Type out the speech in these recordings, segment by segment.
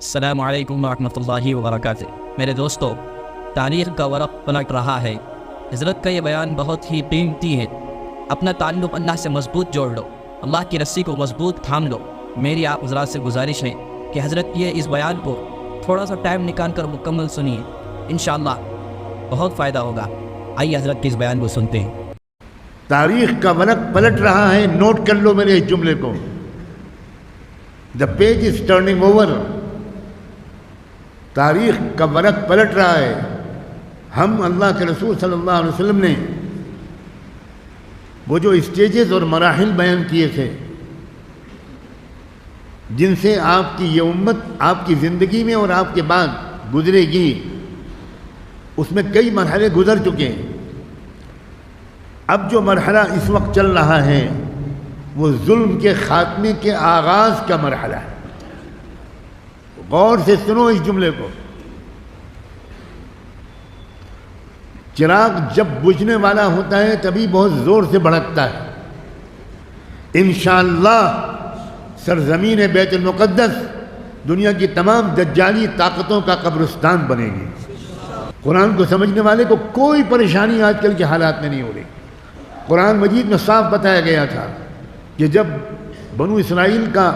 السلام علیکم ورحمۃ اللہ وبرکاتہ۔ میرے دوستو، تاریخ کا ورق پلٹ رہا ہے۔ حضرت کا یہ بیان بہت ہی قیمتی ہے۔ اپنا تعلق اللہ سے مضبوط جوڑ لو، اللہ کی رسی کو مضبوط تھام لو۔ میری آپ حضرات سے گزارش ہے کہ حضرت کی اس بیان کو تھوڑا سا ٹائم نکال کر مکمل سنیے، انشاءاللہ بہت فائدہ ہوگا۔ آئیے حضرت کے اس بیان کو سنتے ہیں۔ تاریخ کا ورق پلٹ رہا ہے، نوٹ کر لو میرے اس جملے کو۔ The page is turning over۔ تاریخ کا ورق پلٹ رہا ہے۔ ہم اللہ کے رسول صلی اللہ علیہ وسلم نے وہ جو اسٹیجز اور مراحل بیان کیے تھے جن سے آپ کی یہ امت آپ کی زندگی میں اور آپ کے بعد گزرے گی، اس میں کئی مرحلے گزر چکے ہیں۔ اب جو مرحلہ اس وقت چل رہا ہے وہ ظلم کے خاتمے کے آغاز کا مرحلہ ہے۔ غور سے سنو اس جملے کو۔ چراغ جب بجھنے والا ہوتا ہے تبھی بہت زور سے بھڑکتا ہے۔ انشاءاللہ سرزمین بیت المقدس دنیا کی تمام دجالی طاقتوں کا قبرستان بنے گی۔ قرآن کو سمجھنے والے کو کوئی پریشانی آج کل کے حالات میں نہیں ہو رہی۔ قرآن مجید میں صاف بتایا گیا تھا کہ جب بنو اسرائیل کا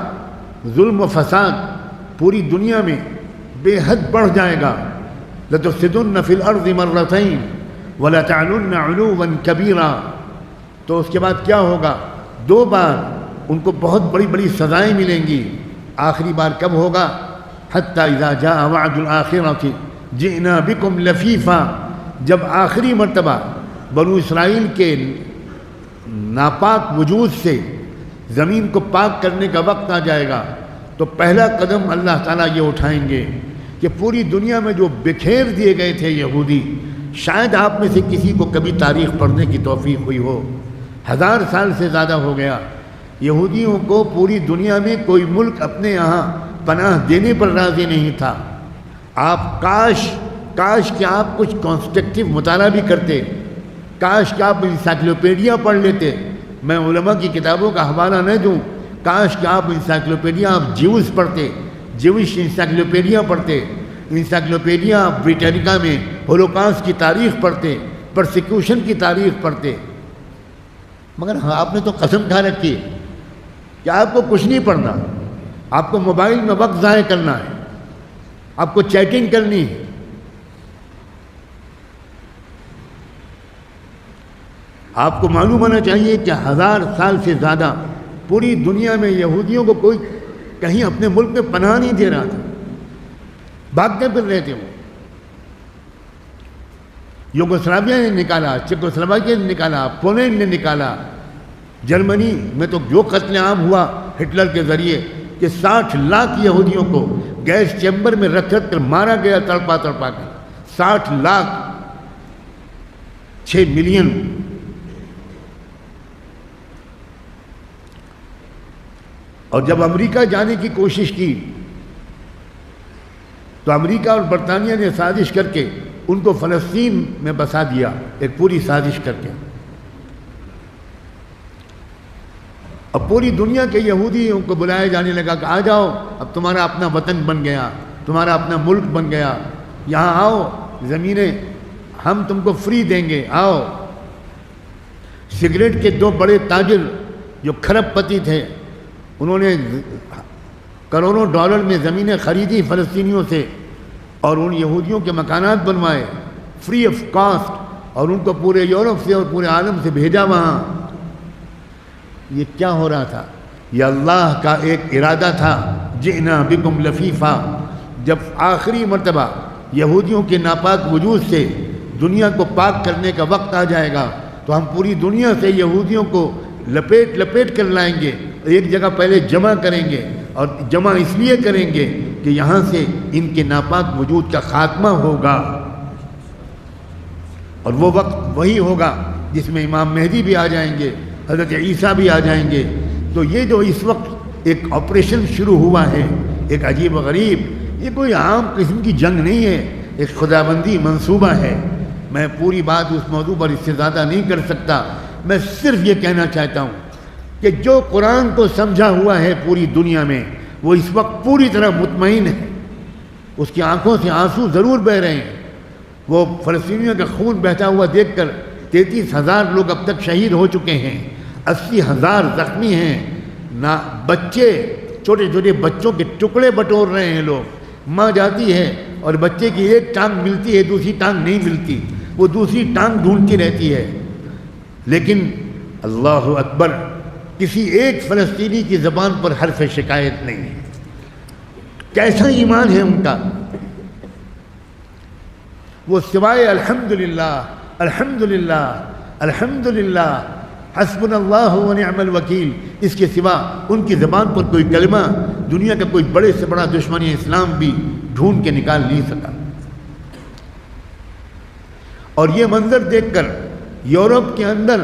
ظلم و فساد پوری دنیا میں بے حد بڑھ جائے گا، لَتُفْسِدُنَّ فِي الْأَرْضِ مَرَّتَيْنِ وَلَتَعْلُنَّ عُلُوًّا كَبِيرًا۔ تو اس کے بعد کیا ہوگا؟ دو بار ان کو بہت بڑی بڑی سزائیں ملیں گی۔ آخری بار کب ہوگا؟ حَتَّى إِذَا جَاءَ وَعْدُ الْآخِرَةِ جِئْنَا بِكُمْ لَفِيفًا۔ جب آخری مرتبہ بنو اسرائیل کے ناپاک وجود سے زمین کو پاک کرنے کا وقت آ جائے گا تو پہلا قدم اللہ تعالیٰ یہ اٹھائیں گے کہ پوری دنیا میں جو بکھیر دیے گئے تھے یہودی، شاید آپ میں سے کسی کو کبھی تاریخ پڑھنے کی توفیق ہوئی ہو، 1000 سال سے زیادہ ہو گیا، یہودیوں کو پوری دنیا میں کوئی ملک اپنے یہاں پناہ دینے پر راضی نہیں تھا۔ آپ کاش کہ آپ کچھ کنسٹرکٹیو مطالعہ بھی کرتے، کاش کہ آپ انسائکلوپیڈیا پڑھ لیتے۔ میں علماء کی کتابوں کا حوالہ نہ دوں، کاش کہ آپ انسائکلوپیڈیا آپ جیوس پڑھتے، جیوش انسائکلوپیڈیا پڑھتے، انسائکلوپیڈیا بریٹینیکا میں ہولوکاسٹ کی تاریخ پڑھتے، پرسیکیوشن کی تاریخ پڑھتے۔ مگر آپ نے تو قسم کھا رکھی ہے کہ آپ کو کچھ نہیں پڑھنا، آپ کو موبائل میں وقت ضائع کرنا ہے، آپ کو چیٹنگ کرنی ہے۔ آپ کو معلوم ہونا چاہیے کہ 1000 سال سے زیادہ پوری دنیا میں یہودیوں کو کوئی کہیں اپنے ملک میں پناہ نہیں دے رہا تھا، بھاگتے پھر رہے تھے۔ وہ یوگوسلاویا نے نکالا، چیکوسلوواکیا نے نکالا، پولینڈ نے نکالا، جرمنی میں تو جو قتل عام ہوا ہٹلر کے ذریعے کہ 60 لاکھ یہودیوں کو گیس چیمبر میں رکھ کر مارا گیا، تڑپا کے 60 لاکھ، 6 ملین۔ اور جب امریکہ جانے کی کوشش کی تو امریکہ اور برطانیہ نے سازش کر کے ان کو فلسطین میں بسا دیا، ایک پوری سازش کر کے۔ اب پوری دنیا کے یہودیوں کو بلایا جانے لگا کہ آ جاؤ، اب تمہارا اپنا وطن بن گیا، تمہارا اپنا ملک بن گیا، یہاں آؤ، زمینیں ہم تم کو فری دیں گے، آؤ۔ سگریٹ کے 2 بڑے تاجر جو کھرب پتی تھے، انہوں نے کروڑوں ڈالر میں زمینیں خریدی فلسطینیوں سے اور ان یہودیوں کے مکانات بنوائے فری آف کاسٹ، اور ان کو پورے یورپ سے اور پورے عالم سے بھیجا وہاں۔ یہ کیا ہو رہا تھا؟ یہ اللہ کا ایک ارادہ تھا، جئنا بکم لفیفا۔ جب آخری مرتبہ یہودیوں کے ناپاک وجود سے دنیا کو پاک کرنے کا وقت آ جائے گا تو ہم پوری دنیا سے یہودیوں کو لپیٹ کر لائیں گے، ایک جگہ پہلے جمع کریں گے، اور جمع اس لیے کریں گے کہ یہاں سے ان کے ناپاک وجود کا خاتمہ ہوگا۔ اور وہ وقت وہی ہوگا جس میں امام مہدی بھی آ جائیں گے، حضرت عیسیٰ بھی آ جائیں گے۔ تو یہ جو اس وقت ایک آپریشن شروع ہوا ہے، ایک عجیب و غریب، یہ کوئی عام قسم کی جنگ نہیں ہے، ایک خداوندی منصوبہ ہے۔ میں پوری بات اس موضوع پر اس سے زیادہ نہیں کر سکتا، میں صرف یہ کہنا چاہتا ہوں کہ جو قرآن کو سمجھا ہوا ہے پوری دنیا میں، وہ اس وقت پوری طرح مطمئن ہے اس کی آنکھوں سے آنسو ضرور بہہ رہے ہیں. وہ فلسطینیوں کا خون بہتا ہوا دیکھ کر 33,000 لوگ اب تک شہید ہو چکے ہیں, 80,000 زخمی ہیں, بچے چھوٹے چھوٹے بچوں کے ٹکڑے بٹور رہے ہیں لوگ. ماں جاتی ہے اور بچے کی ایک ٹانگ ملتی ہے, دوسری ٹانگ نہیں ملتی, وہ دوسری ٹانگ ڈھونڈتی رہتی ہے. لیکن اللہ اکبر, کسی ایک فلسطینی کی زبان پر حرف شکایت نہیں ہے. کیسا ایمان ہے ان کا؟ وہ سوائے الحمدللہ الحمدللہ الحمدللہ حسبنا اللہ و نعم الوکیل اس کے سوا ان کی زبان پر کوئی کلمہ دنیا کا کوئی بڑے سے بڑا دشمن اسلام بھی ڈھونڈ کے نکال نہیں سکا. اور یہ منظر دیکھ کر یورپ کے اندر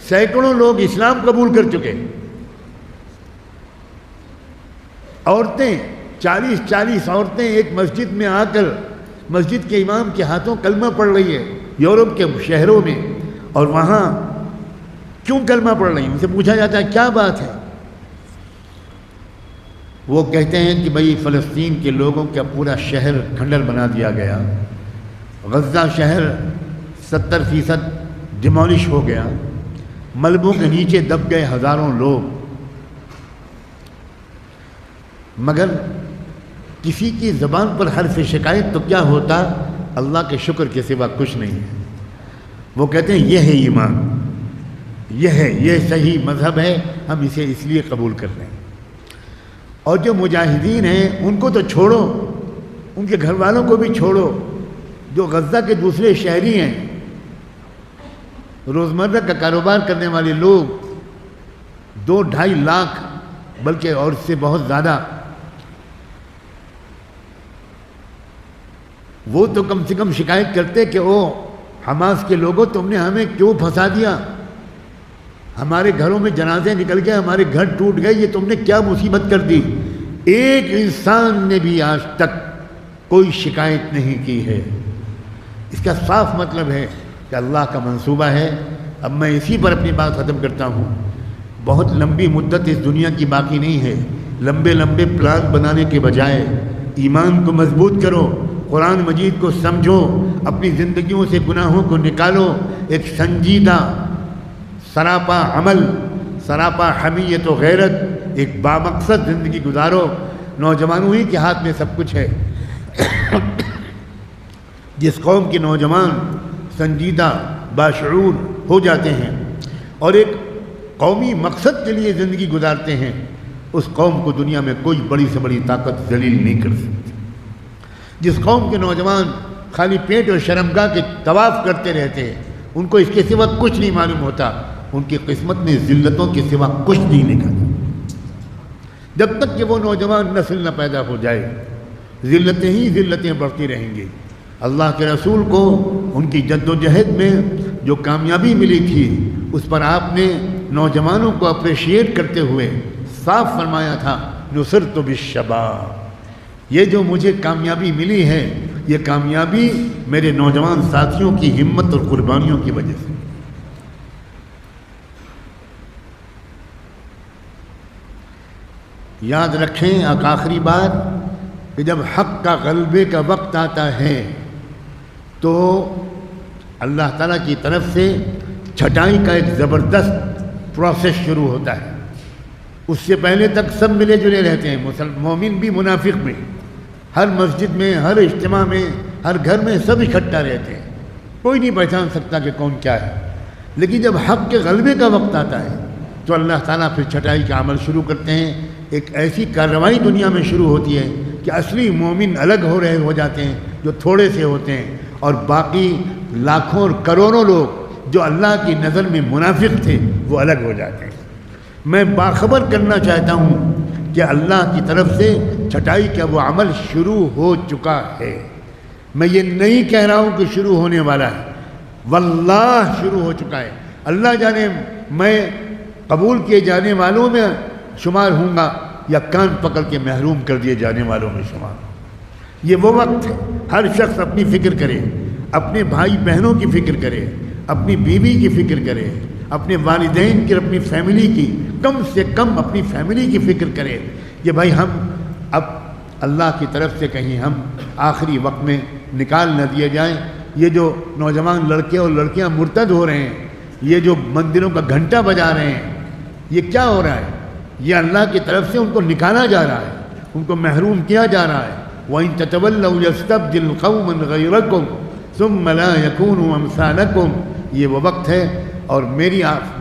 سینکڑوں لوگ اسلام قبول کر چکے. عورتیں 40 عورتیں ایک مسجد میں آ کر مسجد کے امام کے ہاتھوں کلمہ پڑھ رہی ہے یورپ کے شہروں میں. اور وہاں کیوں کلمہ پڑھ رہی ہیں؟ ان سے پوچھا جاتا ہے کیا بات ہے؟ وہ کہتے ہیں کہ بھئی فلسطین کے لوگوں کا پورا شہر کھنڈر بنا دیا گیا. غزہ شہر 70% ڈیمولش ہو گیا, ملبوں کے نیچے دب گئے ہزاروں لوگ. مگر کسی کی زبان پر حرف شکایت تو کیا ہوتا؟ اللہ کے شکر کے سوا کچھ نہیں ہے. وہ کہتے ہیں یہ ہے ایمان, یہ صحیح مذہب ہے, ہم اسے اس لیے قبول کر رہے ہیں. اور جو مجاہدین ہیں ان کو تو چھوڑو, ان کے گھر والوں کو بھی چھوڑو. جو غزہ کے دوسرے شہری ہیں, روزمرہ کا کاروبار کرنے والے لوگ 2-2.5 لاکھ بلکہ اور اس سے بہت زیادہ, وہ تو کم سے کم شکایت کرتے کہ او حماس کے لوگوں تم نے ہمیں کیوں پھنسا دیا, ہمارے گھروں میں جنازے نکل گئے, ہمارے گھر ٹوٹ گئے, یہ تم نے کیا مصیبت کر دی. ایک انسان نے بھی آج تک کوئی شکایت نہیں کی ہے. اس کا صاف مطلب ہے کہ اللہ کا منصوبہ ہے. اب میں اسی پر اپنی بات ختم کرتا ہوں. بہت لمبی مدت اس دنیا کی باقی نہیں ہے. لمبے لمبے پلان بنانے کے بجائے ایمان کو مضبوط کرو, قرآن مجید کو سمجھو, اپنی زندگیوں سے گناہوں کو نکالو, ایک سنجیدہ سراپا عمل, سراپا حمیت و غیرت, ایک بامقصد زندگی گزارو. نوجوانوں ہی کے ہاتھ میں سب کچھ ہے. جس قوم کے نوجوان سنجیدہ باشعور ہو جاتے ہیں اور ایک قومی مقصد کے لیے زندگی گزارتے ہیں, اس قوم کو دنیا میں کوئی بڑی سے بڑی طاقت ذلیل نہیں کر سکتی. جس قوم کے نوجوان خالی پیٹ اور شرمگاہ کے طواف کرتے رہتے ہیں, ان کو اس کے سوا کچھ نہیں معلوم ہوتا, ان کی قسمت میں ذلتوں کے سوا کچھ نہیں لکھا. جب تک کہ وہ نوجوان نسل نہ پیدا ہو جائے ذلتیں ہی ذلتیں بڑھتی رہیں گی. اللہ کے رسول کو ان کی جد و جہد میں جو کامیابی ملی تھی اس پر آپ نے نوجوانوں کو اپریشیٹ کرتے ہوئے صاف فرمایا تھا, نصرت بالشباب, یہ جو مجھے کامیابی ملی ہے یہ کامیابی میرے نوجوان ساتھیوں کی ہمت اور قربانیوں کی وجہ سے. یاد رکھیں ایک آخری بات کہ جب حق کا غلبے کا وقت آتا ہے تو اللہ تعالیٰ کی طرف سے چھٹائی کا ایک زبردست پروسیس شروع ہوتا ہے. اس سے پہلے تک سب ملے جلے رہتے ہیں, مومن بھی منافق بھی, ہر مسجد میں, ہر اجتماع میں, ہر گھر میں سب اکٹھا رہتے ہیں, کوئی نہیں پہچان سکتا کہ کون کیا ہے. لیکن جب حق کے غلبے کا وقت آتا ہے تو اللہ تعالیٰ پھر چھٹائی کا عمل شروع کرتے ہیں. ایک ایسی کارروائی دنیا میں شروع ہوتی ہے کہ اصلی مومن الگ ہو جاتے ہیں جو تھوڑے سے ہوتے ہیں, اور باقی لاکھوں اور کروڑوں لوگ جو اللہ کی نظر میں منافق تھے وہ الگ ہو جاتے ہیں. میں باخبر کرنا چاہتا ہوں کہ اللہ کی طرف سے چھٹائی کا وہ عمل شروع ہو چکا ہے. میں یہ نہیں کہہ رہا ہوں کہ شروع ہونے والا ہے, واللہ شروع ہو چکا ہے. اللہ جانے میں قبول کیے جانے والوں میں شمار ہوں گا یا کان پکڑ کے محروم کر دیے جانے والوں میں شمار. یہ وہ وقت ہے ہر شخص اپنی فکر کرے, اپنے بھائی بہنوں کی فکر کرے, اپنی بیوی کی فکر کرے, اپنے والدین کی, اپنی فیملی کی, کم سے کم اپنی فیملی کی فکر کرے کہ بھائی ہم اب اللہ کی طرف سے کہیں ہم آخری وقت میں نکال نہ دیے جائیں۔ یہ جو نوجوان لڑکے اور لڑکیاں مرتد ہو رہے ہیں، یہ جو مندروں کا گھنٹہ بجا رہے ہیں، یہ کیا ہو رہا ہے؟ یہ اللہ کی طرف سے ان کو نکالا جا رہا ہے، ان کو محروم کیا جا رہا ہے۔ وَإِن تَتَوَلَّوْا يَسْتَبْدِلْ قَوْمًا غَيْرَكُمْ ثُمَّ لَا يَكُونُوا أَمْثَالَكُمْ۔ یہ وہ وقت ہے اور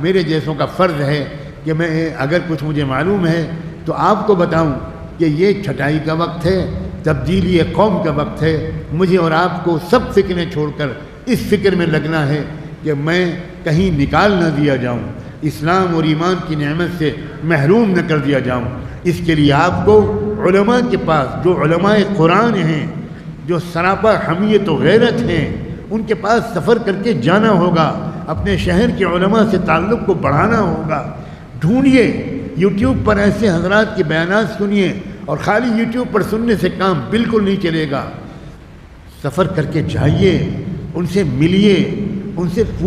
میرے جیسوں کا فرض ہے کہ میں اگر کچھ مجھے معلوم ہے تو آپ کو بتاؤں کہ یہ چھٹائی کا وقت ہے، تبدیلی قوم کا وقت ہے۔ مجھے اور آپ کو سب فکریں چھوڑ کر اس فکر میں لگنا ہے کہ میں کہیں نکال نہ دیا جاؤں، اسلام اور ایمان کی نعمت سے محروم نہ کر دیا جاؤں۔ اس کے لیے آپ کو علماء کے پاس، جو علماء قرآن ہیں، جو سراپا حمیت و غیرت ہیں، ان کے پاس سفر کر کے جانا ہوگا، اپنے شہر کے علماء سے تعلق کو بڑھانا ہوگا۔ ڈھونڈیے یوٹیوب پر ایسے حضرات کے بیانات سنیے، اور خالی یوٹیوب پر سننے سے کام بالکل نہیں چلے گا۔ سفر کر کے جائیے، ان سے ملیے، ان سے پوچھ